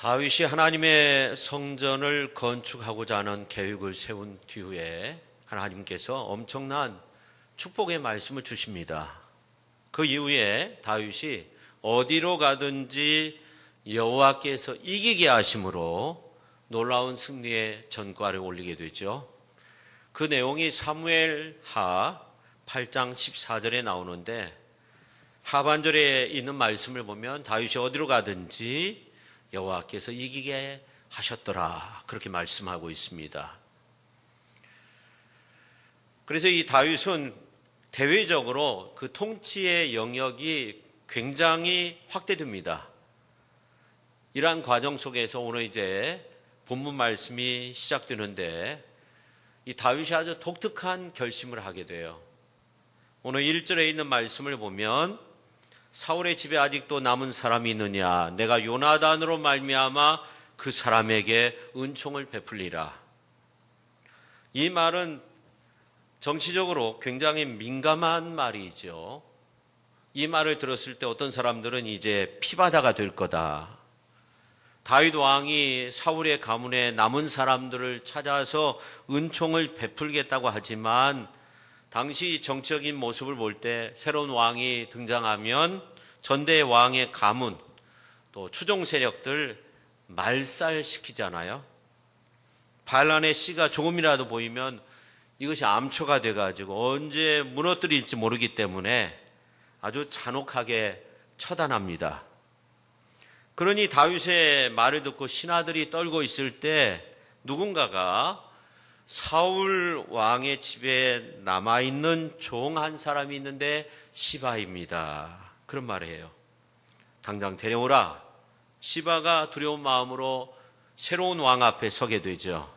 다윗이 하나님의 성전을 건축하고자 하는 계획을 세운 뒤에 하나님께서 엄청난 축복의 말씀을 주십니다. 그 이후에 다윗이 어디로 가든지 여호와께서 이기게 하심으로 놀라운 승리의 전과를 올리게 되죠. 그 내용이 사무엘하 8장 14절에 나오는데, 하반절에 있는 말씀을 보면 다윗이 어디로 가든지 여호와께서 이기게 하셨더라, 그렇게 말씀하고 있습니다. 그래서 이 다윗은 대외적으로 그 통치의 영역이 굉장히 확대됩니다. 이러한 과정 속에서 오늘 이제 본문 말씀이 시작되는데, 이 다윗이 아주 독특한 결심을 하게 돼요. 오늘 1절에 있는 말씀을 보면, 사울의 집에 아직도 남은 사람이 있느냐, 내가 요나단으로 말미암아 그 사람에게 은총을 베풀리라. 이 말은 정치적으로 굉장히 민감한 말이죠. 이 말을 들었을 때 어떤 사람들은 이제 피바다가 될 거다, 다윗 왕이 사울의 가문에 남은 사람들을 찾아서 은총을 베풀겠다고 하지만, 당시 정치적인 모습을 볼 때 새로운 왕이 등장하면 전대 왕의 가문, 또 추종 세력들 말살시키잖아요. 반란의 씨가 조금이라도 보이면 이것이 암초가 돼가지고 언제 무너뜨릴지 모르기 때문에 아주 잔혹하게 처단합니다. 그러니 다윗의 말을 듣고 신하들이 떨고 있을 때 누군가가 사울 왕의 집에 남아있는 종 한 사람이 있는데 시바입니다, 그런 말을 해요. 당장 데려오라. 시바가 두려운 마음으로 새로운 왕 앞에 서게 되죠.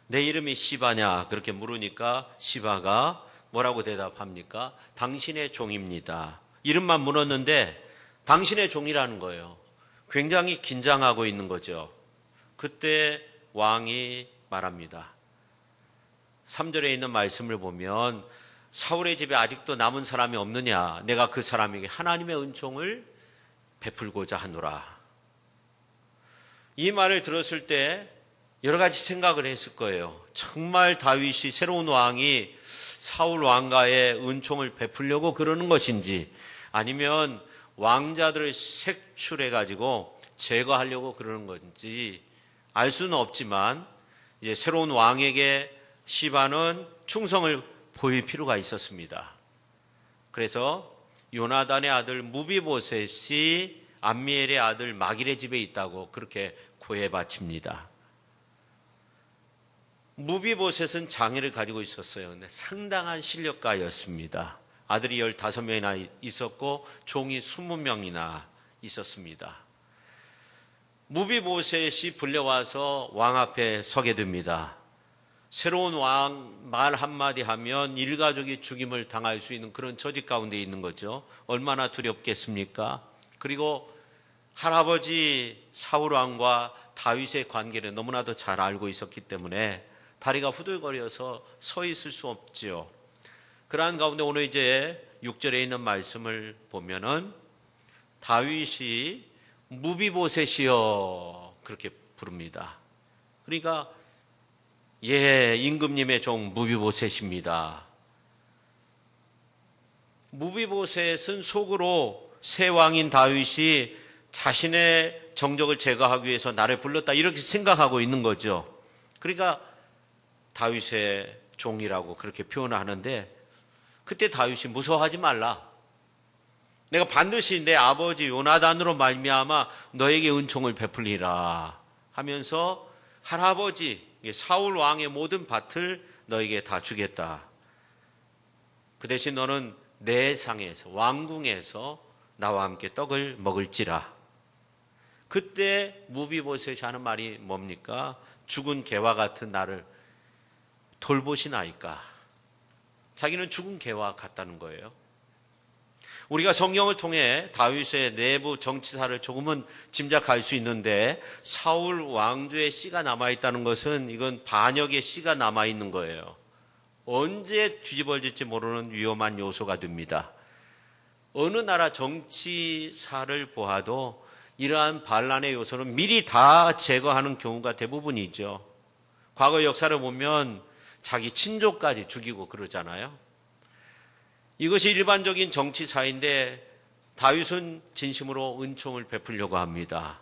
내 이름이 시바냐 그렇게 물으니까 시바가 뭐라고 대답합니까? 당신의 종입니다. 이름만 물었는데 당신의 종이라는 거예요. 굉장히 긴장하고 있는 거죠. 그때 왕이 말합니다. 3절에 있는 말씀을 보면, 사울의 집에 아직도 남은 사람이 없느냐, 내가 그 사람에게 하나님의 은총을 베풀고자 하노라. 이 말을 들었을 때 여러 가지 생각을 했을 거예요. 정말 다윗이, 새로운 왕이 사울 왕가의 은총을 베풀려고 그러는 것인지, 아니면 왕자들을 색출해가지고 제거하려고 그러는 건지 알 수는 없지만, 이제 새로운 왕에게 시바는 충성을 보일 필요가 있었습니다. 그래서 요나단의 아들 무비보셋이 암미엘의 아들 마길의 집에 있다고 그렇게 고해 바칩니다. 무비보셋은 장애를 가지고 있었어요. 근데 상당한 실력가였습니다. 아들이 15명이나 있었고 종이 20명이나 있었습니다. 무비보셋이 불려와서 왕 앞에 서게 됩니다. 새로운 왕 말 한마디 하면 일가족이 죽임을 당할 수 있는 그런 처지 가운데 있는 거죠. 얼마나 두렵겠습니까? 그리고 할아버지 사울 왕과 다윗의 관계를 너무나도 잘 알고 있었기 때문에 다리가 후들거려서 서 있을 수 없지요. 그러한 가운데 오늘 이제 6절에 있는 말씀을 보면은 다윗이 무비보셋이여 그렇게 부릅니다. 그러니까 예, 임금님의 종 무비보셋입니다. 무비보셋은 속으로 새 왕인 다윗이 자신의 정적을 제거하기 위해서 나를 불렀다, 이렇게 생각하고 있는 거죠. 그러니까 다윗의 종이라고 그렇게 표현하는데, 그때 다윗이 무서워하지 말라, 내가 반드시 내 아버지 요나단으로 말미암아 너에게 은총을 베풀리라 하면서 할아버지 사울 왕의 모든 밭을 너에게 다 주겠다. 그 대신 너는 내 상에서, 왕궁에서 나와 함께 떡을 먹을지라. 그때 무비보셋이 하는 말이 뭡니까? 죽은 개와 같은 나를 돌보시나이까. 자기는 죽은 개와 같다는 거예요. 우리가 성경을 통해 다윗의 내부 정치사를 조금은 짐작할 수 있는데, 사울 왕조의 씨가 남아있다는 것은 이건 반역의 씨가 남아있는 거예요. 언제 뒤집어질지 모르는 위험한 요소가 됩니다. 어느 나라 정치사를 보아도 이러한 반란의 요소는 미리 다 제거하는 경우가 대부분이죠. 과거 역사를 보면 자기 친족까지 죽이고 그러잖아요. 이것이 일반적인 정치사인데 다윗은 진심으로 은총을 베풀려고 합니다.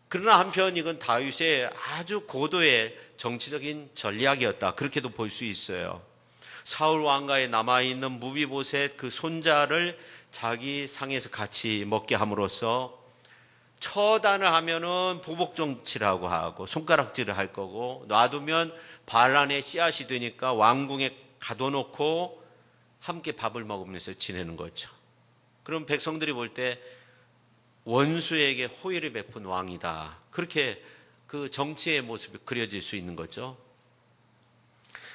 그러나 한편 이건 다윗의 아주 고도의 정치적인 전략이었다. 그렇게도 볼 수 있어요. 사울 왕가에 남아있는 무비보셋 그 손자를 자기 상에서 같이 먹게 함으로써 처단을 하면은 보복정치라고 하고 손가락질을 할 거고 놔두면 반란의 씨앗이 되니까 왕궁에 가둬놓고 함께 밥을 먹으면서 지내는 거죠. 그럼 백성들이 볼 때 원수에게 호의를 베푼 왕이다. 그렇게 그 정치의 모습이 그려질 수 있는 거죠.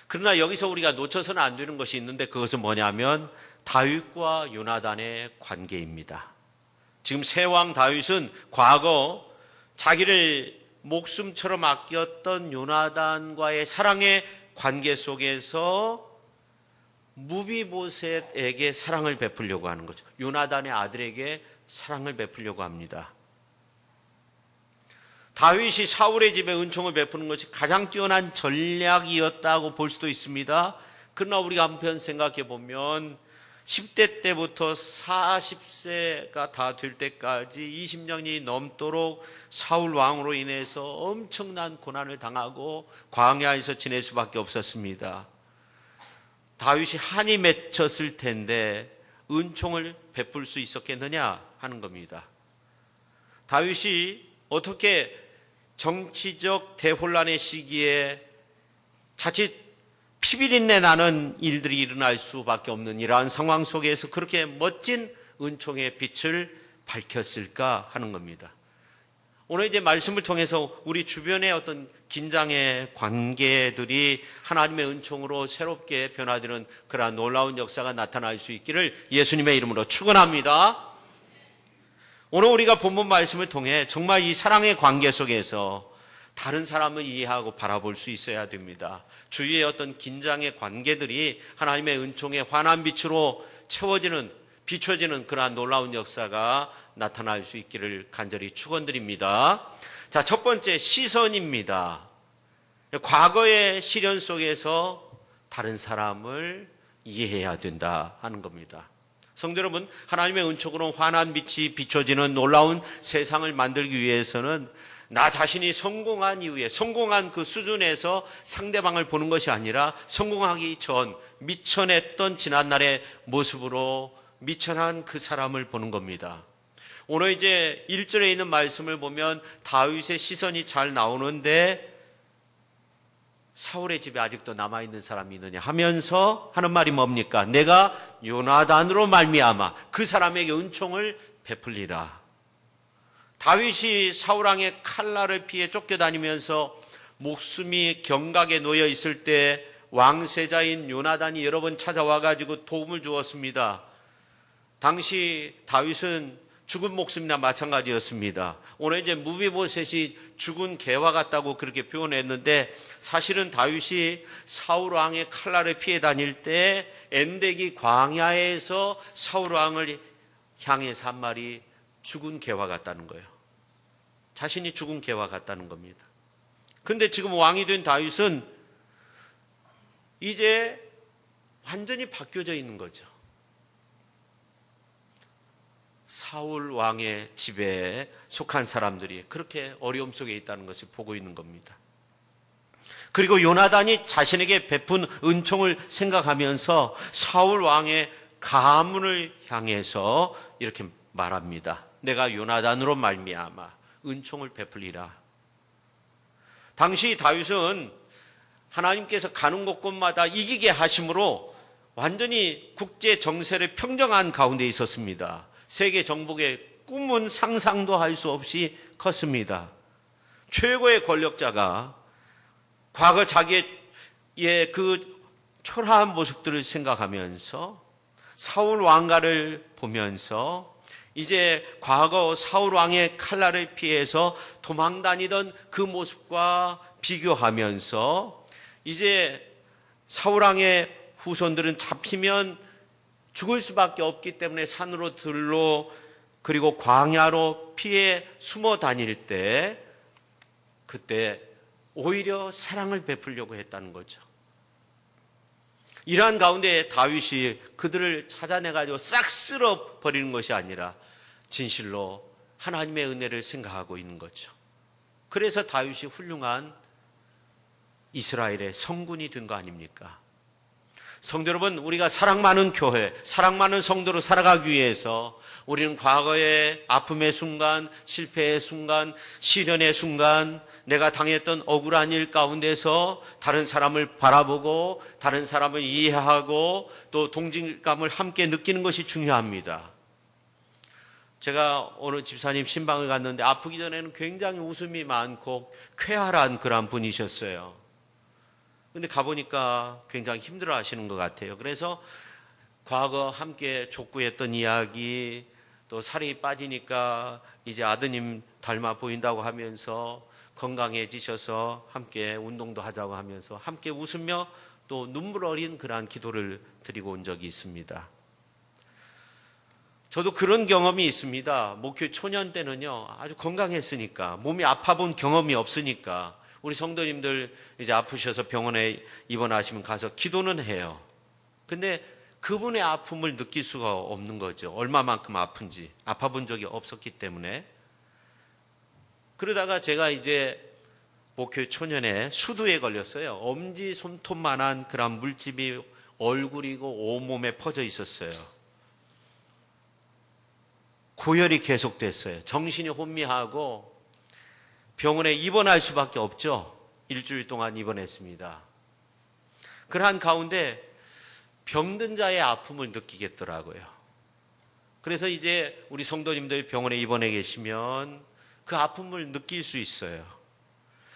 그러나 여기서 우리가 놓쳐서는 안 되는 것이 있는데 그것은 뭐냐면 다윗과 요나단의 관계입니다. 지금 새 왕 다윗은 과거 자기를 목숨처럼 아꼈던 요나단과의 사랑의 관계 속에서 무비보셋에게 사랑을 베풀려고 하는 거죠. 요나단의 아들에게 사랑을 베풀려고 합니다. 다윗이 사울의 집에 은총을 베푸는 것이 가장 뛰어난 전략이었다고 볼 수도 있습니다. 그러나 우리가 한편 생각해 보면 10대 때부터 40세가 다 될 때까지 20년이 넘도록 사울 왕으로 인해서 엄청난 고난을 당하고 광야에서 지낼 수밖에 없었습니다. 다윗이 한이 맺혔을 텐데 은총을 베풀 수 있었겠느냐 하는 겁니다. 다윗이 어떻게 정치적 대혼란의 시기에 자칫 피비린내 나는 일들이 일어날 수밖에 없는 이러한 상황 속에서 그렇게 멋진 은총의 빛을 밝혔을까 하는 겁니다. 오늘 이제 말씀을 통해서 우리 주변의 어떤 긴장의 관계들이 하나님의 은총으로 새롭게 변화되는 그러한 놀라운 역사가 나타날 수 있기를 예수님의 이름으로 축원합니다. 오늘 우리가 본문 말씀을 통해 정말 이 사랑의 관계 속에서 다른 사람을 이해하고 바라볼 수 있어야 됩니다. 주위의 어떤 긴장의 관계들이 하나님의 은총의 환한 빛으로 비춰지는 그러한 놀라운 역사가 나타날 수 있기를 간절히 축원드립니다. 자, 첫 번째 시선입니다. 과거의 시련 속에서 다른 사람을 이해해야 된다 하는 겁니다. 성도 여러분, 하나님의 은총으로 환한 빛이 비춰지는 놀라운 세상을 만들기 위해서는 나 자신이 성공한 이후에 성공한 그 수준에서 상대방을 보는 것이 아니라 성공하기 전 미천했던 지난날의 모습으로 미천한 그 사람을 보는 겁니다. 오늘 이제 1절에 있는 말씀을 보면 다윗의 시선이 잘 나오는데 사울의 집에 아직도 남아있는 사람이 있느냐 하면서 하는 말이 뭡니까? 내가 요나단으로 말미암아 그 사람에게 은총을 베풀리라. 다윗이 사울왕의 칼날을 피해 쫓겨다니면서 목숨이 경각에 놓여 있을 때 왕세자인 요나단이 여러 번 찾아와가지고 도움을 주었습니다. 당시 다윗은 죽은 목숨이나 마찬가지였습니다. 오늘 이제 무비보셋이 죽은 개와 같다고 그렇게 표현했는데 사실은 다윗이 사울 왕의 칼날을 피해 다닐 때 엔데기 광야에서 사울 왕을 향해서 한 말이 죽은 개와 같다는 거예요. 자신이 죽은 개와 같다는 겁니다. 그런데 지금 왕이 된 다윗은 이제 완전히 바뀌어져 있는 거죠. 사울 왕의 집에 속한 사람들이 그렇게 어려움 속에 있다는 것을 보고 있는 겁니다. 그리고 요나단이 자신에게 베푼 은총을 생각하면서 사울 왕의 가문을 향해서 이렇게 말합니다. 내가 요나단으로 말미암아 은총을 베풀리라. 당시 다윗은 하나님께서 가는 곳곳마다 이기게 하심으로 완전히 국제 정세를 평정한 가운데 있었습니다. 세계 정복의 꿈은 상상도 할 수 없이 컸습니다. 최고의 권력자가 과거 자기의 그 초라한 모습들을 생각하면서 사울 왕가를 보면서 이제 과거 사울 왕의 칼날을 피해서 도망다니던 그 모습과 비교하면서 이제 사울 왕의 후손들은 잡히면 죽을 수밖에 없기 때문에 산으로 들로 그리고 광야로 피해 숨어 다닐 때 그때 오히려 사랑을 베풀려고 했다는 거죠. 이러한 가운데 다윗이 그들을 찾아내가지고 싹 쓸어 버리는 것이 아니라 진실로 하나님의 은혜를 생각하고 있는 거죠. 그래서 다윗이 훌륭한 이스라엘의 성군이 된 거 아닙니까? 성도 여러분, 우리가 사랑 많은 교회, 사랑 많은 성도로 살아가기 위해서 우리는 과거의 아픔의 순간, 실패의 순간, 시련의 순간, 내가 당했던 억울한 일 가운데서 다른 사람을 바라보고 다른 사람을 이해하고 또 동질감을 함께 느끼는 것이 중요합니다. 제가 어느 집사님 신방을 갔는데 아프기 전에는 굉장히 웃음이 많고 쾌활한 그런 분이셨어요. 근데 가보니까 굉장히 힘들어 하시는 것 같아요. 그래서 과거 함께 족구했던 이야기, 또 살이 빠지니까 이제 아드님 닮아 보인다고 하면서 건강해지셔서 함께 운동도 하자고 하면서 함께 웃으며 또 눈물 어린 그러한 기도를 드리고 온 적이 있습니다. 저도 그런 경험이 있습니다. 목회 초년 때는요, 아주 건강했으니까, 몸이 아파 본 경험이 없으니까, 우리 성도님들 이제 아프셔서 병원에 입원하시면 가서 기도는 해요. 근데 그분의 아픔을 느낄 수가 없는 거죠. 얼마만큼 아픈지. 아파 본 적이 없었기 때문에. 그러다가 제가 이제 목회 초년에 수두에 걸렸어요. 엄지 손톱만한 그런 물집이 얼굴이고 온몸에 퍼져 있었어요. 고열이 계속됐어요. 정신이 혼미하고 병원에 입원할 수밖에 없죠. 일주일 동안 입원했습니다. 그러한 가운데 병든 자의 아픔을 느끼겠더라고요. 그래서 이제 우리 성도님들 병원에 입원해 계시면 그 아픔을 느낄 수 있어요.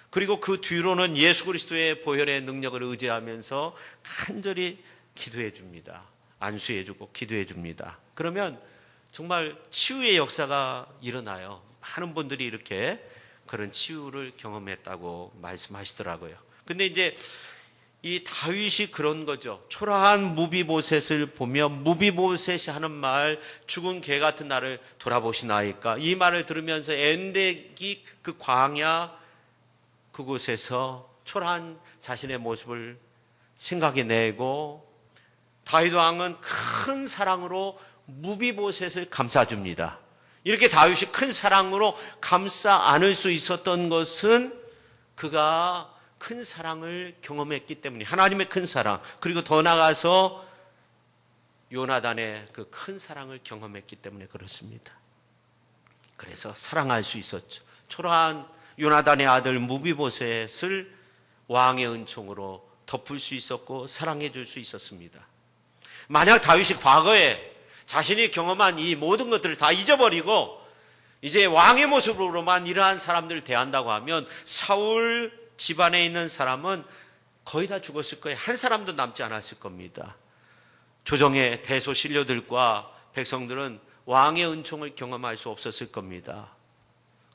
그리고 그 뒤로는 예수 그리스도의 보혈의 능력을 의지하면서 간절히 기도해 줍니다. 안수해 주고 기도해 줍니다. 그러면 정말 치유의 역사가 일어나요. 많은 분들이 이렇게 그런 치유를 경험했다고 말씀하시더라고요. 근데 이제 이 다윗이 그런 거죠. 초라한 무비보셋을 보며 무비보셋이 하는 말, 죽은 개 같은 나를 돌아보시나이까, 이 말을 들으면서 엔데기 그 광야 그곳에서 초라한 자신의 모습을 생각해내고 다윗 왕은 큰 사랑으로 무비보셋을 감싸줍니다. 이렇게 다윗이 큰 사랑으로 감싸 안을 수 있었던 것은 그가 큰 사랑을 경험했기 때문에, 하나님의 큰 사랑, 그리고 더 나아가서 요나단의 그 큰 사랑을 경험했기 때문에 그렇습니다. 그래서 사랑할 수 있었죠. 초라한 요나단의 아들 무비보셋을 왕의 은총으로 덮을 수 있었고 사랑해 줄 수 있었습니다. 만약 다윗이 과거에 자신이 경험한 이 모든 것들을 다 잊어버리고 이제 왕의 모습으로만 이러한 사람들을 대한다고 하면 사울 집안에 있는 사람은 거의 다 죽었을 거예요. 한 사람도 남지 않았을 겁니다. 조정의 대소신료들과 백성들은 왕의 은총을 경험할 수 없었을 겁니다.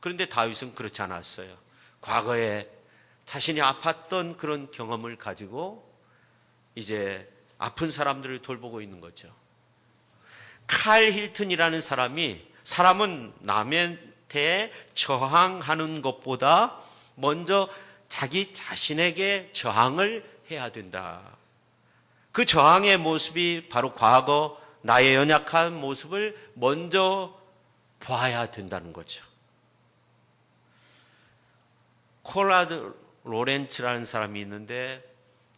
그런데 다윗은 그렇지 않았어요. 과거에 자신이 아팠던 그런 경험을 가지고 이제 아픈 사람들을 돌보고 있는 거죠. 칼 힐튼이라는 사람은 남한테 저항하는 것보다 먼저 자기 자신에게 저항을 해야 된다. 그 저항의 모습이 바로 과거 나의 연약한 모습을 먼저 봐야 된다는 거죠. 콜라드 로렌츠라는 사람이 있는데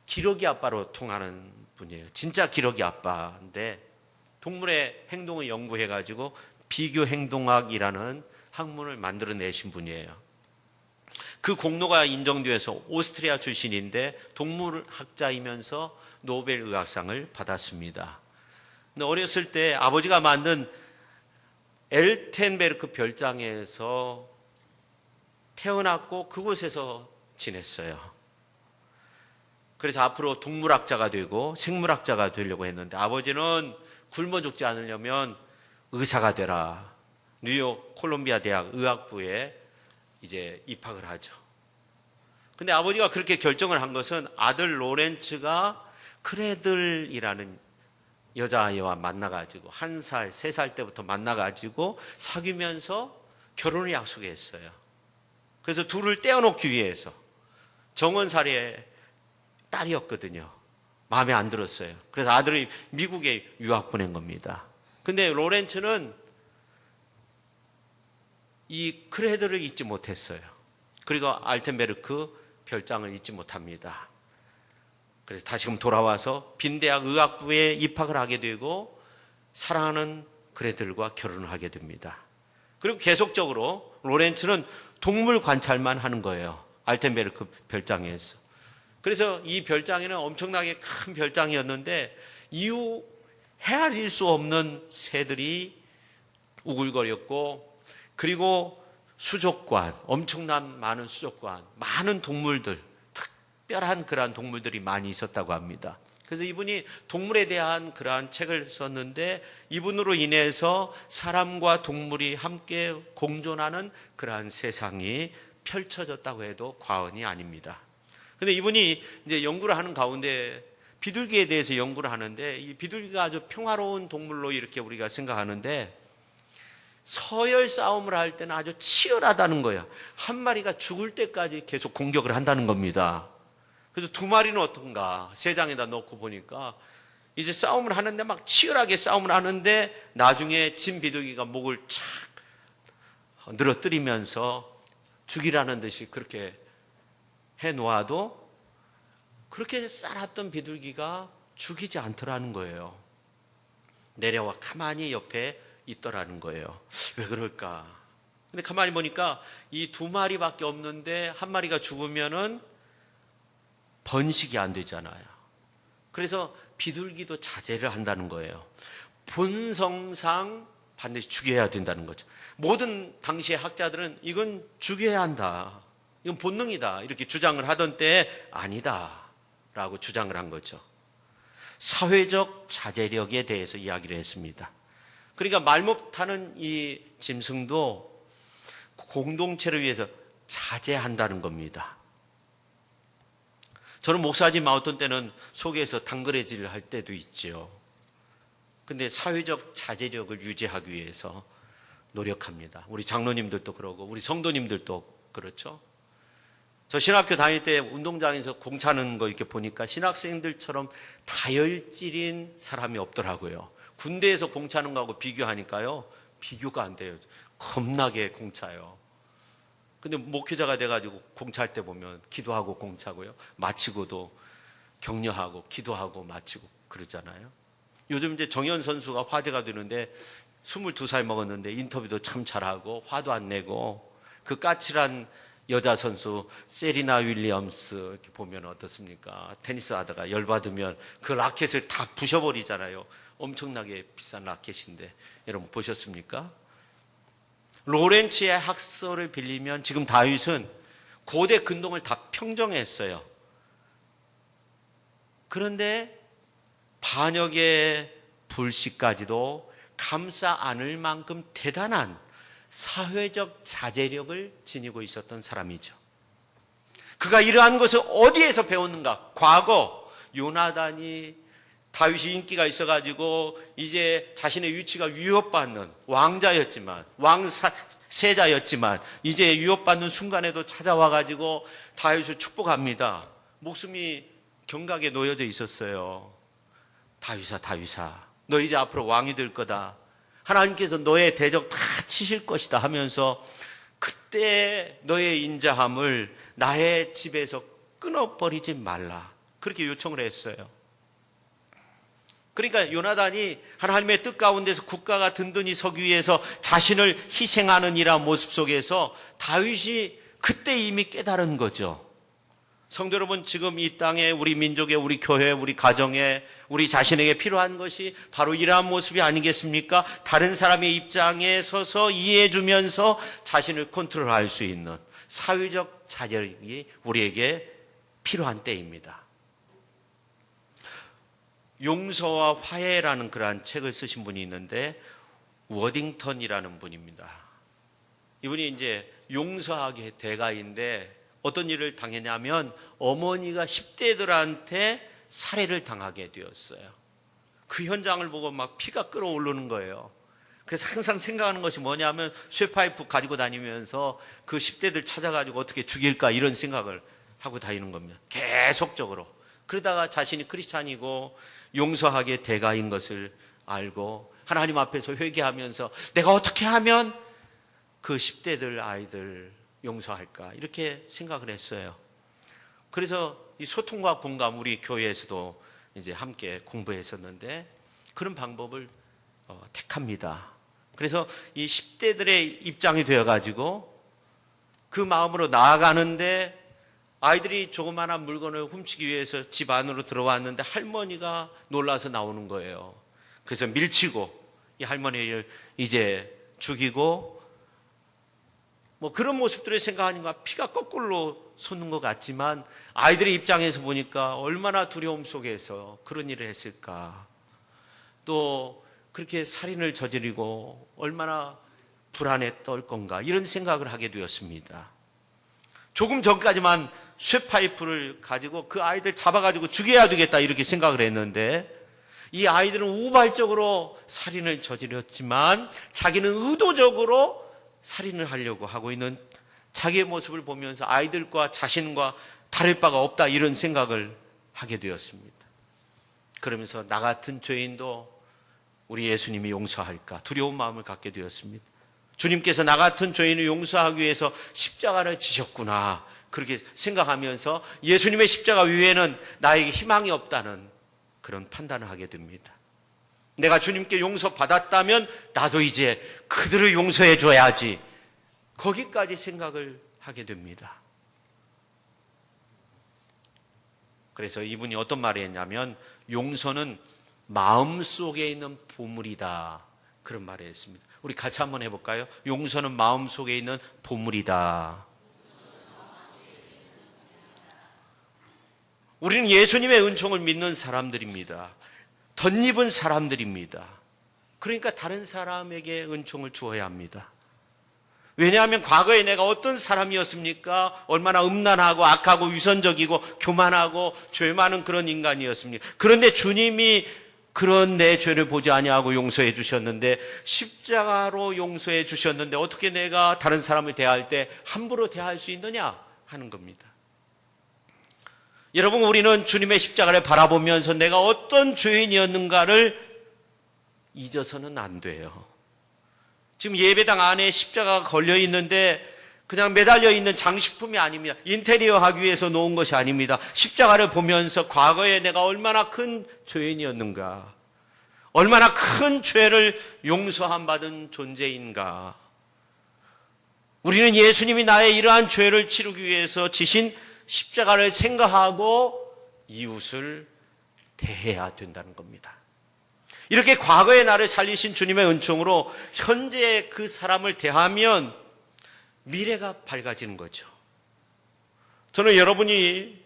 기러기 아빠로 통하는 분이에요. 진짜 기러기 아빠인데 동물의 행동을 연구해가지고 비교행동학이라는 학문을 만들어내신 분이에요. 그 공로가 인정되어서 오스트리아 출신인데 동물학자이면서 노벨 의학상을 받았습니다. 근데 어렸을 때 아버지가 만든 엘텐베르크 별장에서 태어났고 그곳에서 지냈어요. 그래서 앞으로 동물학자가 되고 생물학자가 되려고 했는데 아버지는 굶어 죽지 않으려면 의사가 되라. 뉴욕 콜롬비아 대학 의학부에 이제 입학을 하죠. 근데 아버지가 그렇게 결정을 한 것은 아들 로렌츠가 크레들이라는 여자아이와 만나가지고 1살, 3살 때부터 만나가지고 사귀면서 결혼을 약속했어요. 그래서 둘을 떼어놓기 위해서. 정원살이의 딸이었거든요. 마음에 안 들었어요. 그래서 아들이 미국에 유학 보낸 겁니다. 근데 로렌츠는 이 크레드를 잊지 못했어요. 그리고 알텐베르크 별장을 잊지 못합니다. 그래서 다시금 돌아와서 빈대학 의학부에 입학을 하게 되고 사랑하는 크레들과 결혼을 하게 됩니다. 그리고 계속적으로 로렌츠는 동물 관찰만 하는 거예요. 알텐베르크 별장에서. 그래서 이 별장에는 엄청나게 큰 별장이었는데 이후 헤아릴 수 없는 새들이 우글거렸고, 그리고 수족관, 엄청난 많은 수족관, 많은 동물들, 특별한 그러한 동물들이 많이 있었다고 합니다. 그래서 이분이 동물에 대한 그러한 책을 썼는데 이분으로 인해서 사람과 동물이 함께 공존하는 그러한 세상이 펼쳐졌다고 해도 과언이 아닙니다. 근데 이분이 이제 연구를 하는 가운데 비둘기에 대해서 연구를 하는데, 이 비둘기가 아주 평화로운 동물로 이렇게 우리가 생각하는데 서열 싸움을 할 때는 아주 치열하다는 거예요. 한 마리가 죽을 때까지 계속 공격을 한다는 겁니다. 그래서 2마리는 어떤가 세장에다 넣고 보니까 이제 싸움을 하는데 막 치열하게 싸움을 하는데 나중에 진 비둘기가 목을 착 늘어뜨리면서 죽이라는 듯이 그렇게 해놓아도 그렇게 쌀았던 비둘기가 죽이지 않더라는 거예요. 내려와 가만히 옆에 있더라는 거예요. 왜 그럴까? 근데 가만히 보니까 이 2마리밖에 없는데 1마리가 죽으면은 번식이 안 되잖아요. 그래서 비둘기도 자제를 한다는 거예요. 본성상 반드시 죽여야 된다는 거죠. 모든 당시의 학자들은 이건 죽여야 한다, 이건 본능이다, 이렇게 주장을 하던 때에 아니다 라고 주장을 한 거죠. 사회적 자제력에 대해서 이야기를 했습니다. 그러니까 말 못하는 이 짐승도 공동체를 위해서 자제한다는 겁니다. 저는 목사지만 어떤 때는 속에서 당그레질을 할 때도 있죠. 근데 사회적 자제력을 유지하기 위해서 노력합니다. 우리 장로님들도 그러고 우리 성도님들도 그렇죠. 저 신학교 다닐 때 운동장에서 공 차는 거 이렇게 보니까 신학생들처럼 다혈질인 사람이 없더라고요. 군대에서 공 차는 거하고 비교하니까요, 비교가 안 돼요. 겁나게 공 차요. 근데 목회자가 돼가지고 공차할 때 보면 기도하고 공차고요, 마치고도 격려하고 기도하고 마치고 그러잖아요. 요즘 이제 정현 선수가 화제가 되는데 22살 먹었는데 인터뷰도 참 잘하고 화도 안 내고, 그 까칠한 여자 선수 세리나 윌리엄스 이렇게 보면 어떻습니까? 테니스 하다가 열받으면 그 라켓을 다 부셔버리잖아요. 엄청나게 비싼 라켓인데 여러분 보셨습니까? 로렌츠의 학설을 빌리면 지금 다윗은 고대 근동을 다 평정했어요. 그런데 반역의 불씨까지도 감싸 안을 만큼 대단한 사회적 자제력을 지니고 있었던 사람이죠. 그가 이러한 것을 어디에서 배웠는가? 과거 요나단이 다윗이 인기가 있어가지고 이제 자신의 위치가 위협받는 왕자였지만, 왕세자였지만 이제 위협받는 순간에도 찾아와가지고 다윗을 축복합니다. 목숨이 경각에 놓여져 있었어요. 다윗아, 다윗아, 너 이제 앞으로 왕이 될 거다. 하나님께서 너의 대적 다 치실 것이다 하면서 그때 너의 인자함을 나의 집에서 끊어버리지 말라, 그렇게 요청을 했어요. 그러니까 요나단이 하나님의 뜻 가운데서 국가가 든든히 서기 위해서 자신을 희생하는 이런 모습 속에서 다윗이 그때 이미 깨달은 거죠. 성도 여러분, 지금 이 땅에 우리 민족에, 우리 교회, 우리 가정에, 우리 자신에게 필요한 것이 바로 이러한 모습이 아니겠습니까? 다른 사람의 입장에 서서 이해해 주면서 자신을 컨트롤할 수 있는 사회적 자제력이 우리에게 필요한 때입니다. 용서와 화해라는 그러한 책을 쓰신 분이 있는데 워딩턴이라는 분입니다. 이분이 이제 용서하기의 대가인데 어떤 일을 당했냐면 어머니가 10대들한테 살해를 당하게 되었어요. 그 현장을 보고 막 피가 끓어오르는 거예요. 그래서 항상 생각하는 것이 뭐냐면 쇠파이프 가지고 다니면서 그 10대들 찾아가지고 어떻게 죽일까 이런 생각을 하고 다니는 겁니다. 계속적으로. 그러다가 자신이 크리스찬이고 용서하게 대가인 것을 알고 하나님 앞에서 회개하면서 내가 어떻게 하면 그 10대들 아이들 용서할까 이렇게 생각을 했어요. 그래서 이 소통과 공감 우리 교회에서도 이제 함께 공부했었는데 그런 방법을 택합니다. 그래서 이 10대들의 입장이 되어가지고 그 마음으로 나아가는데 아이들이 조그마한 물건을 훔치기 위해서 집 안으로 들어왔는데 할머니가 놀라서 나오는 거예요. 그래서 밀치고 이 할머니를 이제 죽이고 뭐 그런 모습들을 생각하니까 피가 거꾸로 솟는 것 같지만 아이들의 입장에서 보니까 얼마나 두려움 속에서 그런 일을 했을까. 또 그렇게 살인을 저지르고 얼마나 불안에 떨 건가 이런 생각을 하게 되었습니다. 조금 전까지만 쇠파이프를 가지고 그 아이들 잡아가지고 죽여야 되겠다 이렇게 생각을 했는데 이 아이들은 우발적으로 살인을 저질렀지만 자기는 의도적으로 살인을 하려고 하고 있는 자기의 모습을 보면서 아이들과 자신과 다를 바가 없다 이런 생각을 하게 되었습니다. 그러면서 나 같은 죄인도 우리 예수님이 용서할까 두려운 마음을 갖게 되었습니다. 주님께서 나 같은 죄인을 용서하기 위해서 십자가를 지셨구나 그렇게 생각하면서 예수님의 십자가 위에는 나에게 희망이 없다는 그런 판단을 하게 됩니다. 내가 주님께 용서받았다면 나도 이제 그들을 용서해 줘야지 거기까지 생각을 하게 됩니다. 그래서 이분이 어떤 말을 했냐면 용서는 마음속에 있는 보물이다 그런 말을 했습니다. 우리 같이 한번 해볼까요? 용서는 마음속에 있는 보물이다. 우리는 예수님의 은총을 믿는 사람들입니다. 덧입은 사람들입니다. 그러니까 다른 사람에게 은총을 주어야 합니다. 왜냐하면 과거에 내가 어떤 사람이었습니까? 얼마나 음란하고 악하고 위선적이고 교만하고 죄 많은 그런 인간이었습니까? 그런데 주님이 그런 내 죄를 보지 아니하고 용서해 주셨는데 십자가로 용서해 주셨는데 어떻게 내가 다른 사람을 대할 때 함부로 대할 수 있느냐 하는 겁니다. 여러분 우리는 주님의 십자가를 바라보면서 내가 어떤 죄인이었는가를 잊어서는 안 돼요. 지금 예배당 안에 십자가가 걸려 있는데 그냥 매달려 있는 장식품이 아닙니다. 인테리어 하기 위해서 놓은 것이 아닙니다. 십자가를 보면서 과거에 내가 얼마나 큰 죄인이었는가, 얼마나 큰 죄를 용서함 받은 존재인가. 우리는 예수님이 나의 이러한 죄를 치르기 위해서 지신 십자가를 생각하고 이웃을 대해야 된다는 겁니다. 이렇게 과거의 나를 살리신 주님의 은총으로 현재의 그 사람을 대하면 미래가 밝아지는 거죠. 저는 여러분이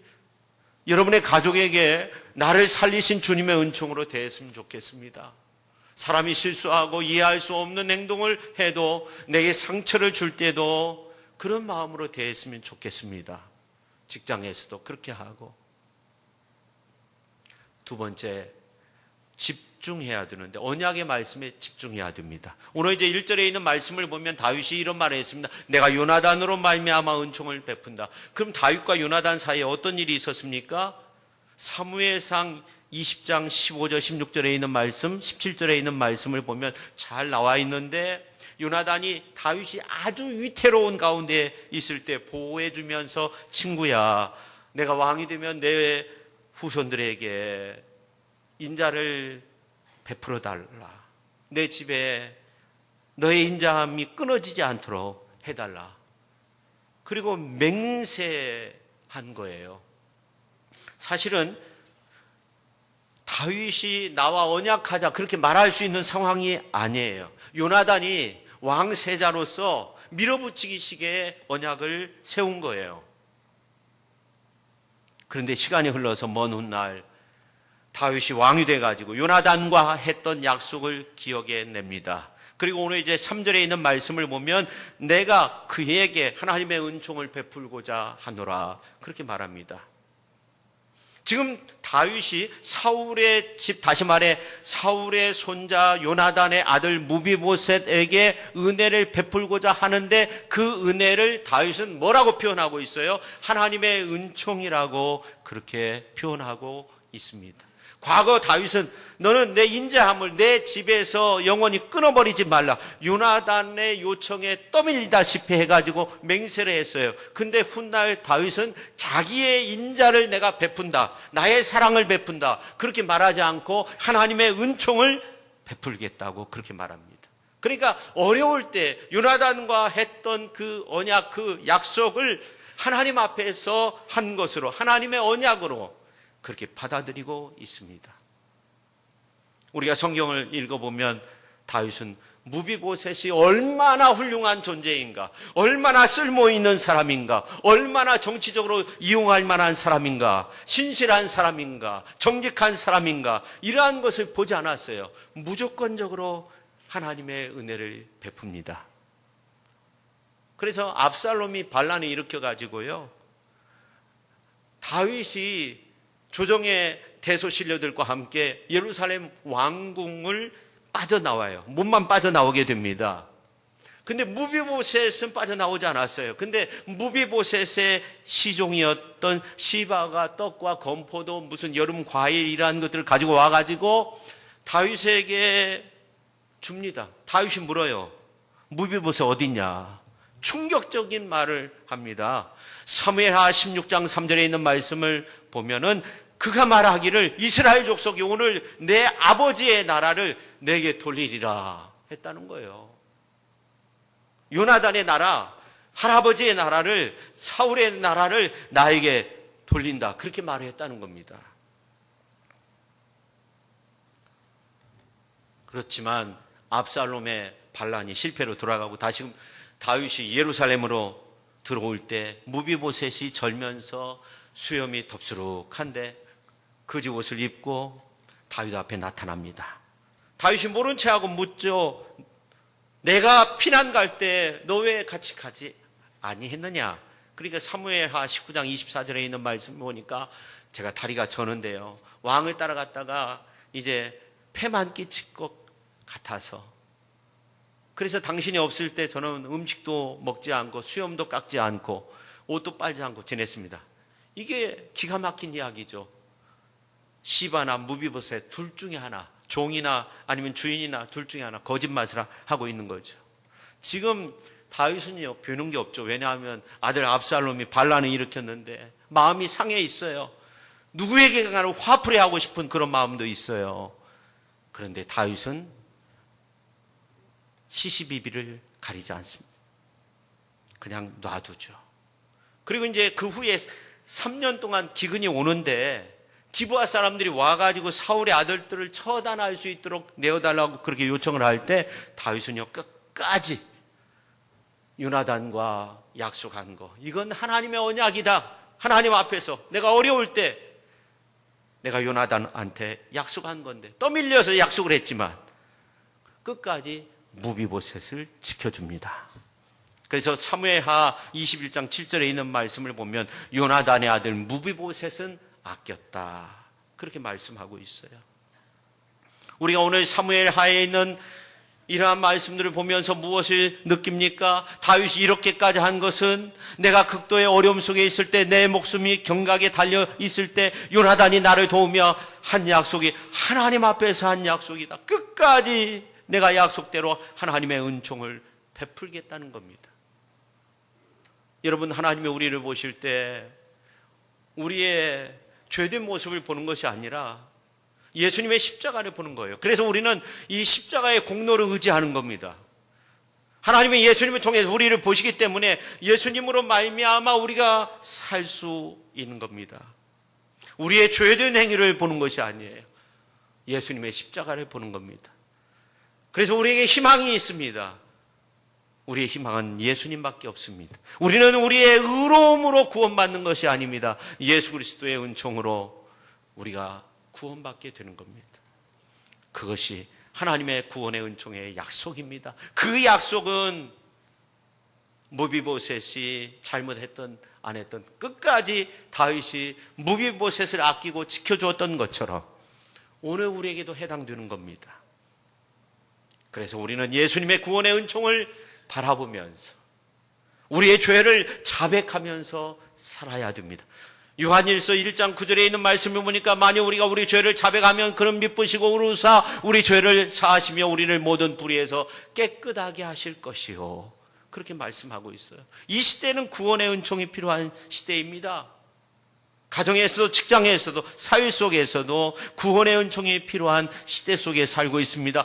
여러분의 가족에게 나를 살리신 주님의 은총으로 대했으면 좋겠습니다. 사람이 실수하고 이해할 수 없는 행동을 해도 내게 상처를 줄 때도 그런 마음으로 대했으면 좋겠습니다. 직장에서도 그렇게 하고. 두 번째, 집중해야 되는데 언약의 말씀에 집중해야 됩니다. 오늘 이제 1절에 있는 말씀을 보면 다윗이 이런 말을 했습니다. 내가 요나단으로 말미암아 은총을 베푼다. 그럼 다윗과 요나단 사이에 어떤 일이 있었습니까? 사무엘상 20장 15절 16절에 있는 말씀 17절에 있는 말씀을 보면 잘 나와 있는데 요나단이 다윗이 아주 위태로운 가운데 있을 때 보호해 주면서 친구야 내가 왕이 되면 내 후손들에게 인자를 베풀어 달라. 내 집에 너의 인자함이 끊어지지 않도록 해달라. 그리고 맹세한 거예요. 사실은 다윗이 나와 언약하자 그렇게 말할 수 있는 상황이 아니에요. 요나단이 왕세자로서 밀어붙이기식의 언약을 세운 거예요. 그런데 시간이 흘러서 먼 훗날 다윗이 왕이 돼가지고 요나단과 했던 약속을 기억해 냅니다. 그리고 오늘 이제 3절에 있는 말씀을 보면 내가 그에게 하나님의 은총을 베풀고자 하노라 그렇게 말합니다. 지금 다윗이 사울의 집, 다시 말해 사울의 손자 요나단의 아들 무비보셋에게 은혜를 베풀고자 하는데 그 은혜를 다윗은 뭐라고 표현하고 있어요? 하나님의 은총이라고 그렇게 표현하고 있습니다. 과거 다윗은 너는 내 인자함을 내 집에서 영원히 끊어버리지 말라, 요나단의 요청에 떠밀리다시피 해가지고 맹세를 했어요. 근데 훗날 다윗은 자기의 인자를 내가 베푼다, 나의 사랑을 베푼다, 그렇게 말하지 않고 하나님의 은총을 베풀겠다고 그렇게 말합니다. 그러니까 어려울 때 요나단과 했던 그 언약, 그 약속을 하나님 앞에서 한 것으로, 하나님의 언약으로 그렇게 받아들이고 있습니다. 우리가 성경을 읽어보면 다윗은 무비보셋이 얼마나 훌륭한 존재인가, 얼마나 쓸모있는 사람인가, 얼마나 정치적으로 이용할 만한 사람인가, 신실한 사람인가, 정직한 사람인가, 이러한 것을 보지 않았어요. 무조건적으로 하나님의 은혜를 베풉니다. 그래서 압살롬이 반란을 일으켜가지고요, 다윗이 조정의 대소신료들과 함께 예루살렘 왕궁을 빠져나와요. 몸만 빠져나오게 됩니다. 근데 무비보셋은 빠져나오지 않았어요. 근데 무비보셋의 시종이었던 시바가 떡과 건포도, 무슨 여름 과일 이러한 것들을 가지고 와가지고 다윗에게 줍니다. 다윗이 물어요. 무비보셋 어딨냐? 충격적인 말을 합니다. 사무엘하 16장 3절에 있는 말씀을 보면은 그가 말하기를 이스라엘 족속이 오늘 내 아버지의 나라를 내게 돌리리라 했다는 거예요. 요나단의 나라, 할아버지의 나라를, 사울의 나라를 나에게 돌린다, 그렇게 말을 했다는 겁니다. 그렇지만 압살롬의 반란이 실패로 돌아가고 다시 다윗이 예루살렘으로 들어올 때 무비보셋이 절면서 수염이 덥수룩한데 거지 옷을 입고 다윗 앞에 나타납니다. 다윗이 모른 체하고 묻죠. 내가 피난 갈 때 너 왜 같이 가지 아니했느냐? 그러니까 사무엘하 19장 24절에 있는 말씀 보니까 제가 다리가 저는데요, 왕을 따라갔다가 이제 폐만 끼칠 것 같아서, 그래서 당신이 없을 때 저는 음식도 먹지 않고 수염도 깎지 않고 옷도 빨지 않고 지냈습니다. 이게 기가 막힌 이야기죠. 시바나 무비보셋 둘 중에 하나, 종이나 아니면 주인이나 둘 중에 하나 거짓말을 하고 있는 거죠. 지금 다윗은요 배우는 게 없죠. 왜냐하면 아들 압살롬이 반란을 일으켰는데 마음이 상해 있어요. 누구에게가는 화풀이하고 싶은 그런 마음도 있어요. 그런데 다윗은 시시비비를 가리지 않습니다. 그냥 놔두죠. 그리고 이제 그 후에 3년 동안 기근이 오는데 기브아 사람들이 와가지고 사울의 아들들을 처단할 수 있도록 내어달라고 그렇게 요청을 할 때 다윗은요 끝까지 요나단과 약속한 거, 이건 하나님의 언약이다, 하나님 앞에서 내가 어려울 때 내가 요나단한테 약속한 건데, 떠밀려서 약속을 했지만 끝까지 무비보셋을 지켜줍니다. 그래서 사무엘하 21장 7절에 있는 말씀을 보면 요나단의 아들 무비보셋은 아꼈다, 그렇게 말씀하고 있어요. 우리가 오늘 사무엘하에 있는 이러한 말씀들을 보면서 무엇을 느낍니까? 다윗이 이렇게까지 한 것은 내가 극도의 어려움 속에 있을 때, 내 목숨이 경각에 달려 있을 때 요나단이 나를 도우며 한 약속이 하나님 앞에서 한 약속이다. 끝까지 내가 약속대로 하나님의 은총을 베풀겠다는 겁니다. 여러분, 하나님이 우리를 보실 때 우리의 죄된 모습을 보는 것이 아니라 예수님의 십자가를 보는 거예요. 그래서 우리는 이 십자가의 공로를 의지하는 겁니다. 하나님의 예수님을 통해서 우리를 보시기 때문에 예수님으로 말미암아 우리가 살 수 있는 겁니다. 우리의 죄된 행위를 보는 것이 아니에요. 예수님의 십자가를 보는 겁니다. 그래서 우리에게 희망이 있습니다. 우리의 희망은 예수님밖에 없습니다. 우리는 우리의 의로움으로 구원받는 것이 아닙니다. 예수 그리스도의 은총으로 우리가 구원받게 되는 겁니다. 그것이 하나님의 구원의 은총의 약속입니다. 그 약속은 무비보셋이 잘못했던 안 했던 끝까지 다윗이 무비보셋을 아끼고 지켜주었던 것처럼 오늘 우리에게도 해당되는 겁니다. 그래서 우리는 예수님의 구원의 은총을 바라보면서 우리의 죄를 자백하면서 살아야 됩니다. 요한일서 1장 9절에 있는 말씀을 보니까 만약 우리가 우리 죄를 자백하면 그는 미쁘시고 의로우사 우리 죄를 사하시며 우리를 모든 불의에서 깨끗하게 하실 것이요. 그렇게 말씀하고 있어요. 이 시대는 구원의 은총이 필요한 시대입니다. 가정에서도 직장에서도 사회 속에서도 구원의 은총이 필요한 시대 속에 살고 있습니다.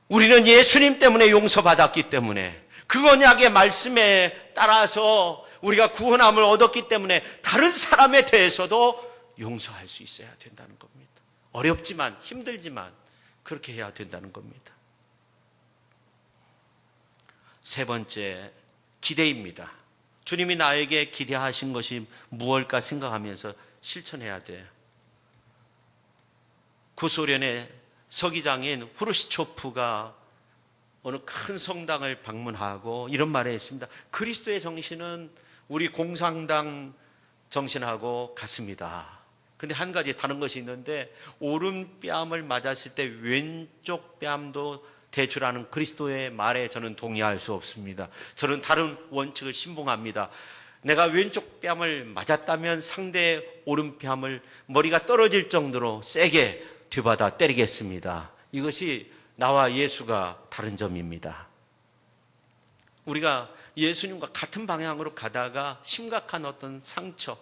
우리는 예수님 때문에 용서받았기 때문에 그 언약의 말씀에 따라서 우리가 구원함을 얻었기 때문에 다른 사람에 대해서도 용서할 수 있어야 된다는 겁니다. 어렵지만 힘들지만 그렇게 해야 된다는 겁니다. 세 번째, 기대입니다. 주님이 나에게 기대하신 것이 무엇일까 생각하면서 실천해야 돼요. 구소련의 서기장인 후르시초프가 어느 큰 성당을 방문하고 이런 말을 했습니다. 그리스도의 정신은 우리 공산당 정신하고 같습니다. 근데 한 가지 다른 것이 있는데 오른뺨을 맞았을 때 왼쪽 뺨도 대출하는 그리스도의 말에 저는 동의할 수 없습니다. 저는 다른 원칙을 신봉합니다. 내가 왼쪽 뺨을 맞았다면 상대의 오른뺨을 머리가 떨어질 정도로 세게 뒤받아 때리겠습니다. 이것이 나와 예수가 다른 점입니다. 우리가 예수님과 같은 방향으로 가다가 심각한 어떤 상처,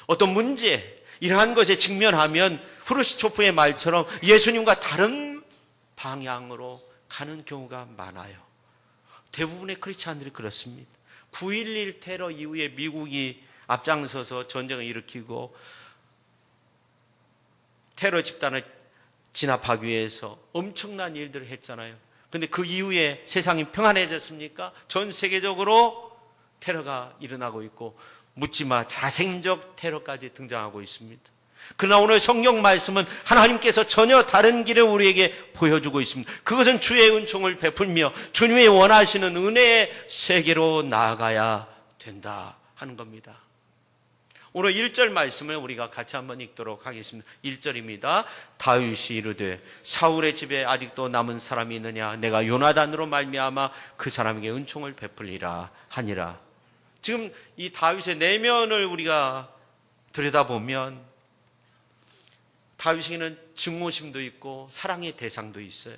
어떤 문제, 이러한 것에 직면하면 후르시초프의 말처럼 예수님과 다른 방향으로 가는 경우가 많아요. 대부분의 크리스찬들이 그렇습니다. 9.11 테러 이후에 미국이 앞장서서 전쟁을 일으키고 테러 집단을 진압하기 위해서 엄청난 일들을 했잖아요. 근데 그 이후에 세상이 평안해졌습니까? 전 세계적으로 테러가 일어나고 있고 묻지마 자생적 테러까지 등장하고 있습니다. 그러나 오늘 성경 말씀은 하나님께서 전혀 다른 길을 우리에게 보여주고 있습니다. 그것은 주의 은총을 베풀며 주님이 원하시는 은혜의 세계로 나아가야 된다 하는 겁니다. 오늘 1절 말씀을 우리가 같이 한번 읽도록 하겠습니다. 1절입니다. 다윗이 이르되 사울의 집에 아직도 남은 사람이 있느냐? 내가 요나단으로 말미암아 그 사람에게 은총을 베풀리라 하니라. 지금 이 다윗의 내면을 우리가 들여다보면 다윗에게는 증오심도 있고 사랑의 대상도 있어요.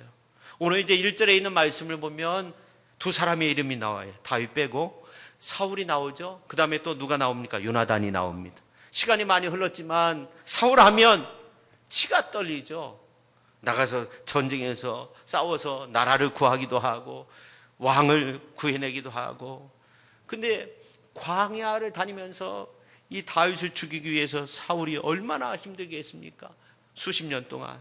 오늘 이제 1절에 있는 말씀을 보면 두 사람의 이름이 나와요. 다윗 빼고 사울이 나오죠. 그 다음에 또 누가 나옵니까? 요나단이 나옵니다. 시간이 많이 흘렀지만 사울하면 치가 떨리죠. 나가서 전쟁에서 싸워서 나라를 구하기도 하고 왕을 구해내기도 하고. 근데 광야를 다니면서 이 다윗을 죽이기 위해서 사울이 얼마나 힘들게 했습니까? 수십 년 동안.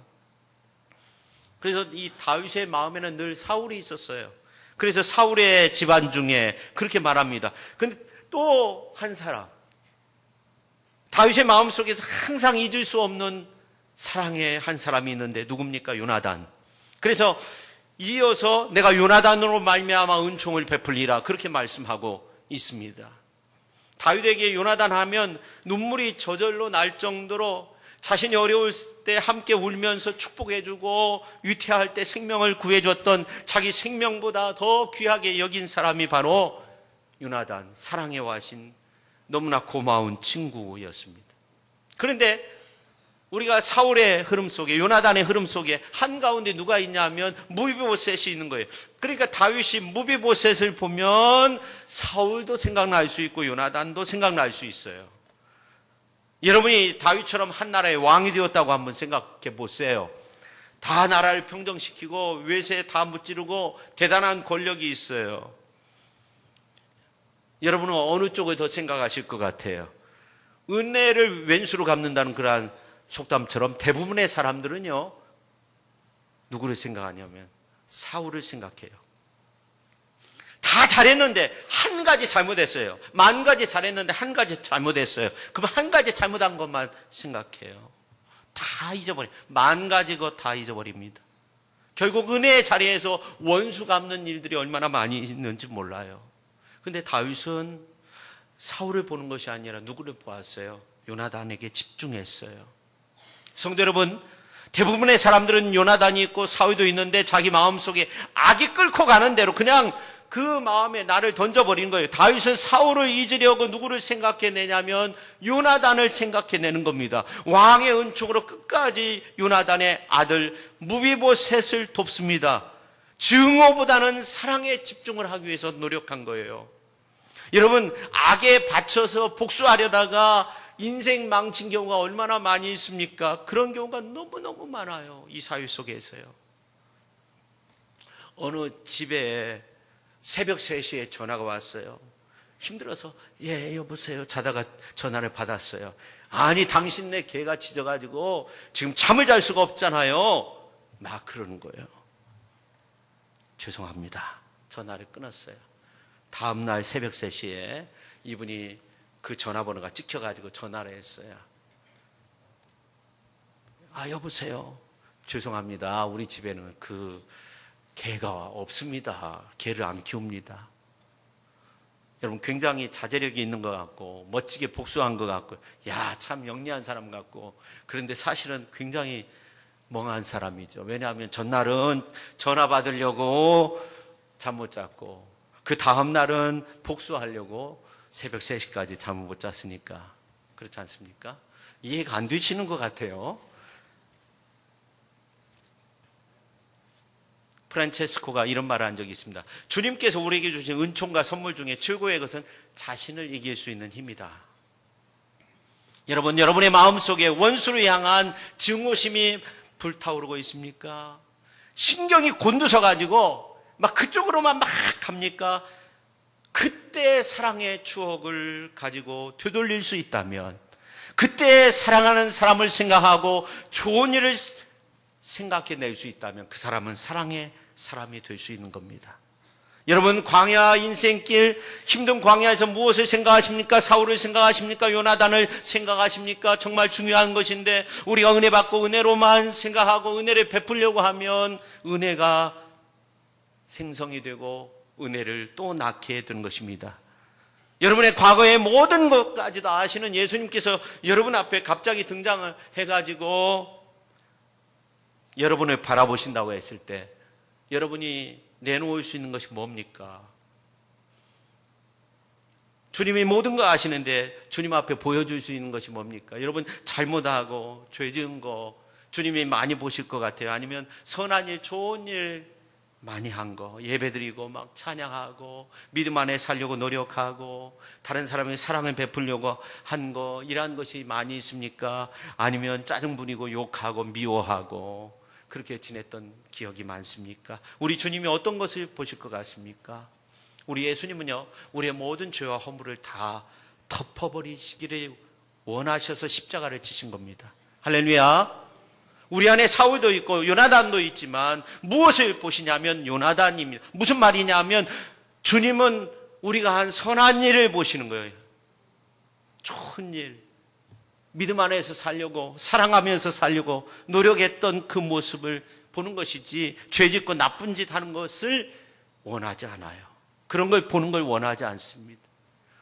그래서 이 다윗의 마음에는 늘 사울이 있었어요. 그래서 사울의 집안 중에 그렇게 말합니다. 근데 또 한 사람, 다윗의 마음속에서 항상 잊을 수 없는 사랑의 한 사람이 있는데 누굽니까? 요나단. 그래서 이어서 내가 요나단으로 말미암아 은총을 베풀리라 그렇게 말씀하고 있습니다. 다윗에게 요나단 하면 눈물이 저절로 날 정도로 자신이 어려울 때 함께 울면서 축복해주고 위태할 때 생명을 구해줬던 자기 생명보다 더 귀하게 여긴 사람이 바로 요나단, 사랑의 와신 너무나 고마운 친구였습니다. 그런데 우리가 사울의 흐름 속에, 요나단의 흐름 속에 한가운데 누가 있냐면 무비보셋이 있는 거예요. 그러니까 다윗이 무비보셋을 보면 사울도 생각날 수 있고 요나단도 생각날 수 있어요. 여러분이 다윗처럼 한 나라의 왕이 되었다고 한번 생각해 보세요. 다 나라를 평정시키고 외세에 다 무찌르고 대단한 권력이 있어요. 여러분은 어느 쪽을 더 생각하실 것 같아요? 은혜를 왼수로 갚는다는 그러한 속담처럼 대부분의 사람들은요, 누구를 생각하냐면 사울을 생각해요. 다 잘했는데 한 가지 잘못했어요. 만 가지 잘했는데 한 가지 잘못했어요. 그럼 한 가지 잘못한 것만 생각해요. 다 잊어버려요. 만 가지 것 다 잊어버립니다. 결국 은혜의 자리에서 원수 갚는 일들이 얼마나 많이 있는지 몰라요. 근데 다윗은 사울을 보는 것이 아니라 누구를 보았어요? 요나단에게 집중했어요. 성도 여러분, 대부분의 사람들은 요나단이 있고 사울도 있는데 자기 마음속에 악이 끌고 가는 대로 그냥 그 마음에 나를 던져버리는 거예요. 다윗은 사울을 잊으려고 누구를 생각해내냐면 요나단을 생각해내는 겁니다. 왕의 은총으로 끝까지 요나단의 아들 무비보셋을 돕습니다. 증오보다는 사랑에 집중을 하기 위해서 노력한 거예요. 여러분, 악에 받쳐서 복수하려다가 인생 망친 경우가 얼마나 많이 있습니까? 그런 경우가 너무너무 많아요. 이 사회 속에서요. 어느 집에 새벽 3시에 전화가 왔어요. 힘들어서 예 여보세요 자다가 전화를 받았어요. 아니 당신네 개가 짖어가지고 지금 잠을 잘 수가 없잖아요. 막 그러는 거예요. 죄송합니다. 전화를 끊었어요. 다음날 새벽 3시에 이분이 그 전화번호가 찍혀가지고 전화를 했어요. 아 여보세요. 죄송합니다. 우리 집에는 그 개가 없습니다. 개를 안 키웁니다. 여러분 굉장히 자제력이 있는 것 같고 멋지게 복수한 것 같고 야, 참 영리한 사람 같고 그런데 사실은 굉장히 멍한 사람이죠. 왜냐하면 전날은 전화 받으려고 잠 못 잤고 그 다음 날은 복수하려고 새벽 3시까지 잠을 못 잤으니까 그렇지 않습니까? 이해가 안 되시는 것 같아요. 프란체스코가 이런 말을 한 적이 있습니다. 주님께서 우리에게 주신 은총과 선물 중에 최고의 것은 자신을 이길 수 있는 힘이다. 여러분, 여러분의 마음속에 원수를 향한 증오심이 불타오르고 있습니까? 신경이 곤두서가지고 막 그쪽으로만 막 갑니까? 그때 사랑의 추억을 가지고 되돌릴 수 있다면 그때 사랑하는 사람을 생각하고 좋은 일을 생각해낼 수 있다면 그 사람은 사랑의 사람이 될 수 있는 겁니다. 여러분 광야 인생길 힘든 광야에서 무엇을 생각하십니까? 사울을 생각하십니까? 요나단을 생각하십니까? 정말 중요한 것인데 우리가 은혜 받고 은혜로만 생각하고 은혜를 베풀려고 하면 은혜가 생성이 되고 은혜를 또 낳게 되는 것입니다. 여러분의 과거의 모든 것까지도 아시는 예수님께서 여러분 앞에 갑자기 등장을 해가지고 여러분을 바라보신다고 했을 때 여러분이 내놓을 수 있는 것이 뭡니까? 주님이 모든 거 아시는데 주님 앞에 보여줄 수 있는 것이 뭡니까? 여러분 잘못하고 죄 지은 거 주님이 많이 보실 것 같아요? 아니면 선한 일, 좋은 일 많이 한 거, 예배드리고 막 찬양하고 믿음 안에 살려고 노력하고 다른 사람의 사랑을 베풀려고 한 거 이러한 것이 많이 있습니까? 아니면 짜증 부리고 욕하고 미워하고 그렇게 지냈던 기억이 많습니까? 우리 주님이 어떤 것을 보실 것 같습니까? 우리 예수님은요, 우리의 모든 죄와 허물을 다 덮어버리시기를 원하셔서 십자가를 지신 겁니다. 할렐루야. 우리 안에 사울도 있고 요나단도 있지만 무엇을 보시냐면 요나단입니다. 무슨 말이냐면 주님은 우리가 한 선한 일을 보시는 거예요. 좋은 일. 믿음 안에서 살려고 사랑하면서 살려고 노력했던 그 모습을 보는 것이지 죄짓고 나쁜 짓 하는 것을 원하지 않아요. 그런 걸 보는 걸 원하지 않습니다.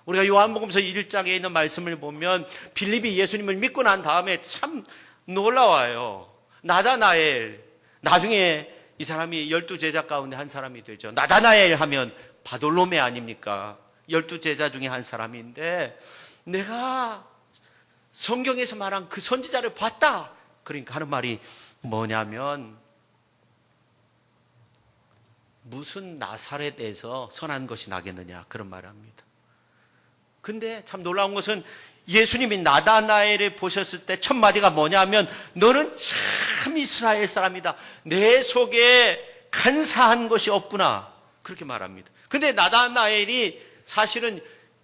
우리가 요한복음서 1장에 있는 말씀을 보면 빌립이 예수님을 믿고 난 다음에 참 놀라워요. 나다나엘, 나중에 이 사람이 12제자 가운데 한 사람이 되죠. 나다나엘 하면 바돌로메 아닙니까? 12제자 중에 한 사람인데 내가 성경에서 말한 그 선지자를 봤다. 그러니까 하는 말이 뭐냐면 무슨 나사렛에서 선한 것이 나겠느냐 그런 말을 합니다. 근데 참 놀라운 것은 예수님이 나다나엘을 보셨을 때 첫 마디가 뭐냐면 너는 참 이스라엘 사람이다. 내 속에 간사한 것이 없구나. 그렇게 말합니다. 근데 나다나엘이 사실은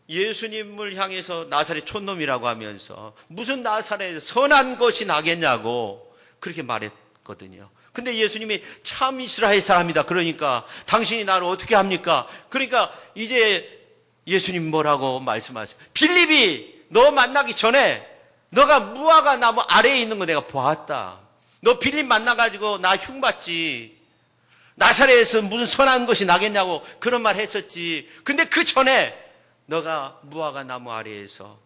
예수님을 향해서 나사렛 촌놈이라고 하면서 무슨 나사렛 선한 것이 나겠냐고 그렇게 말했거든요. 근데 예수님이 참 이스라엘 사람이다. 그러니까 당신이 나를 어떻게 합니까? 그러니까 이제 예수님 뭐라고 말씀하세요? 빌립이 너 만나기 전에 너가 무화과 나무 아래에 있는 거 내가 보았다. 너 빌립 만나가지고 나 흉봤지. 나사렛에서 무슨 선한 것이 나겠냐고 그런 말 했었지. 근데 그 전에 너가 무화과 나무 아래에서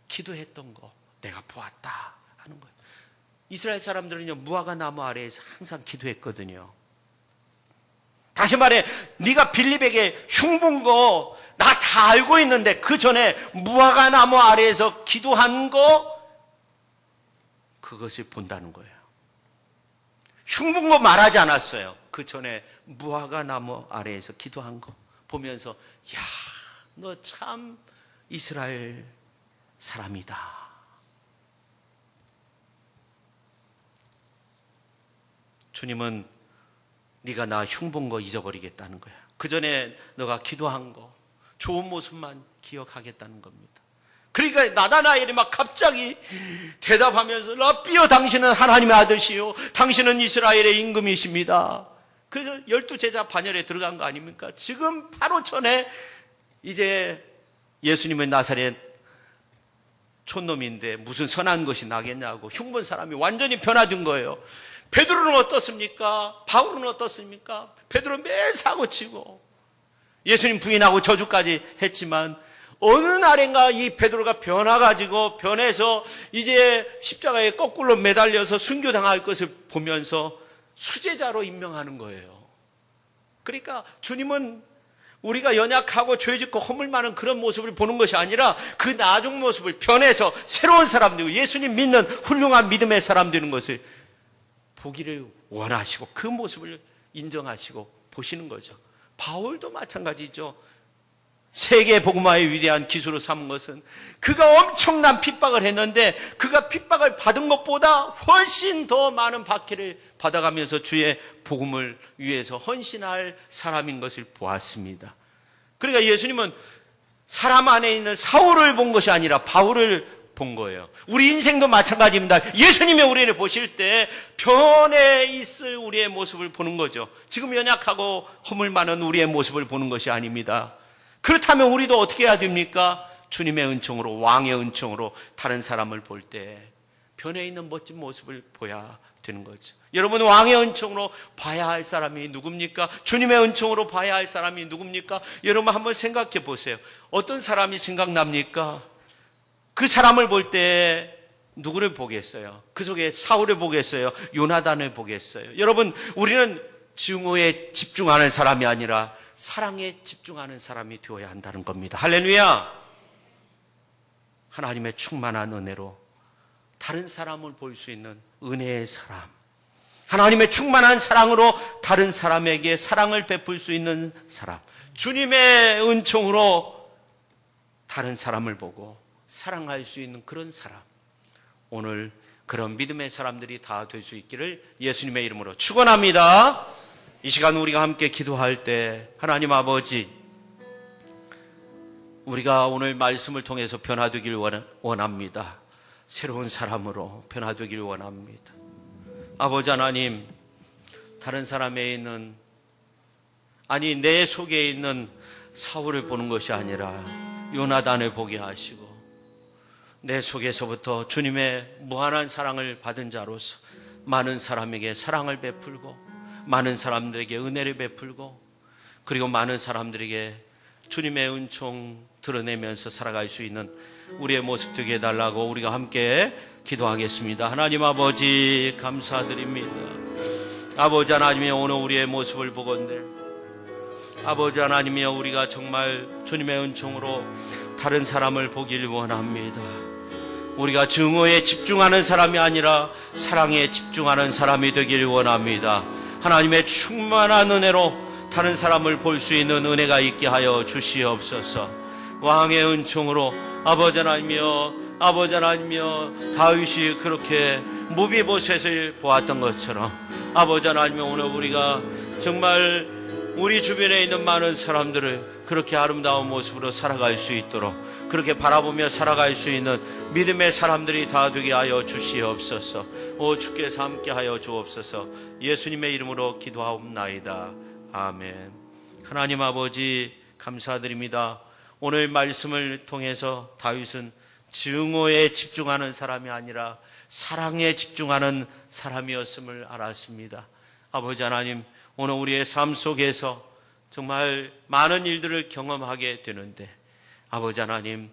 기도했던 거 내가 보았다 하는 거예요. 이스라엘 사람들은요, 무화과 나무 아래에서 항상 기도했거든요. 다시 말해, 네가 빌립에게 흉본 거 나 다 알고 있는데 그 전에 무화과 나무 아래에서 기도한 거, 그것을 본다는 거예요. 흉본 거 말하지 않았어요. 그 전에 무화과 나무 아래에서 기도한 거 보면서, 야, 너 참 이스라엘 사람이다. 주님은 네가 나 흉본 거 잊어버리겠다는 거야. 그 전에 너가 기도한 거, 좋은 모습만 기억하겠다는 겁니다. 그러니까 나다나엘이 막 갑자기 대답하면서, 라삐여, 당신은 하나님의 아들이요 당신은 이스라엘의 임금이십니다. 그래서 12제자 반열에 들어간 거 아닙니까? 지금 바로 전에 이제 예수님은 나사렛 촌놈인데 무슨 선한 것이 나겠냐고 흉본 사람이 완전히 변화된 거예요. 베드로는 어떻습니까? 바울은 어떻습니까? 베드로 매일 사고치고 예수님 부인하고 저주까지 했지만, 어느 날인가 이 베드로가 변해서 이제 십자가에 거꾸로 매달려서 순교당할 것을 보면서 수제자로 임명하는 거예요. 그러니까 주님은 우리가 연약하고 죄 짓고 허물 많은 그런 모습을 보는 것이 아니라 그 나중 모습을 변해서 새로운 사람 되고 예수님 믿는 훌륭한 믿음의 사람 되는 것을 보기를 원하시고 그 모습을 인정하시고 보시는 거죠. 바울도 마찬가지죠. 세계 복음화의 위대한 기술로 삼은 것은 그가 엄청난 핍박을 했는데 그가 핍박을 받은 것보다 훨씬 더 많은 박해를 받아가면서 주의 복음을 위해서 헌신할 사람인 것을 보았습니다. 그러니까 예수님은 사람 안에 있는 사울을 본 것이 아니라 바울을 본 거예요. 우리 인생도 마찬가지입니다. 예수님이 우리를 보실 때 변해 있을 우리의 모습을 보는 거죠. 지금 연약하고 허물 많은 우리의 모습을 보는 것이 아닙니다. 그렇다면 우리도 어떻게 해야 됩니까? 주님의 은총으로, 왕의 은총으로 다른 사람을 볼 때 변해 있는 멋진 모습을 보여야 되는 거죠. 여러분, 왕의 은총으로 봐야 할 사람이 누굽니까? 주님의 은총으로 봐야 할 사람이 누굽니까? 여러분 한번 생각해 보세요. 어떤 사람이 생각납니까? 그 사람을 볼 때 누구를 보겠어요? 그 속에 사울을 보겠어요? 요나단을 보겠어요? 여러분, 우리는 증오에 집중하는 사람이 아니라 사랑에 집중하는 사람이 되어야 한다는 겁니다. 할렐루야! 하나님의 충만한 은혜로 다른 사람을 볼 수 있는 은혜의 사람, 하나님의 충만한 사랑으로 다른 사람에게 사랑을 베풀 수 있는 사람, 주님의 은총으로 다른 사람을 보고 사랑할 수 있는 그런 사람, 오늘 그런 믿음의 사람들이 다 될 수 있기를 예수님의 이름으로 축원합니다. 이 시간 우리가 함께 기도할 때 하나님 아버지, 우리가 오늘 말씀을 통해서 변화되길 원합니다. 새로운 사람으로 변화되길 원합니다. 아버지 하나님, 다른 사람에 있는, 아니 내 속에 있는 사울을 보는 것이 아니라 요나단을 보게 하시고 내 속에서부터 주님의 무한한 사랑을 받은 자로서 많은 사람에게 사랑을 베풀고 많은 사람들에게 은혜를 베풀고 그리고 많은 사람들에게 주님의 은총 드러내면서 살아갈 수 있는 우리의 모습 되게 해달라고 우리가 함께 기도하겠습니다. 하나님 아버지 감사드립니다. 아버지 하나님이여, 오늘 우리의 모습을 보건대 아버지 하나님이여, 우리가 정말 주님의 은총으로 다른 사람을 보길 원합니다. 우리가 증오에 집중하는 사람이 아니라 사랑에 집중하는 사람이 되길 원합니다. 하나님의 충만한 은혜로 다른 사람을 볼 수 있는 은혜가 있게 하여 주시옵소서. 왕의 은총으로 아버지 하나님이여 다윗이 그렇게 무비보셋을 보았던 것처럼 아버지 하나님이여, 오늘 우리가 정말 우리 주변에 있는 많은 사람들을 그렇게 아름다운 모습으로 살아갈 수 있도록 그렇게 바라보며 살아갈 수 있는 믿음의 사람들이 다 되게 하여 주시옵소서. 오 주께서 함께 하여 주옵소서. 예수님의 이름으로 기도하옵나이다. 아멘. 하나님 아버지 감사드립니다. 오늘 말씀을 통해서 다윗은 증오에 집중하는 사람이 아니라 사랑에 집중하는 사람이었음을 알았습니다. 아버지 하나님, 오늘 우리의 삶 속에서 정말 많은 일들을 경험하게 되는데 아버지 하나님,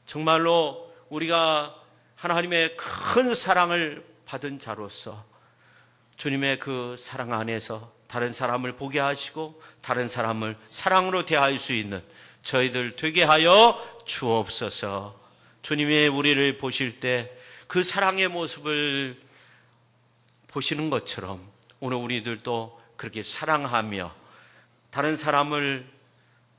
정말로 우리가 하나님의 큰 사랑을 받은 자로서 주님의 그 사랑 안에서 다른 사람을 보게 하시고 다른 사람을 사랑으로 대할 수 있는 저희들 되게 하여 주옵소서. 주님이 우리를 보실 때 그 사랑의 모습을 보시는 것처럼 오늘 우리들도 그렇게 사랑하며 다른 사람을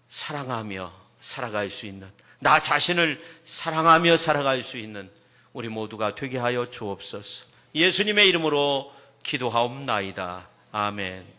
사랑하며 살아갈 수 있는, 나 자신을 사랑하며 살아갈 수 있는 우리 모두가 되게 하여 주옵소서. 예수님의 이름으로 기도하옵나이다. 아멘.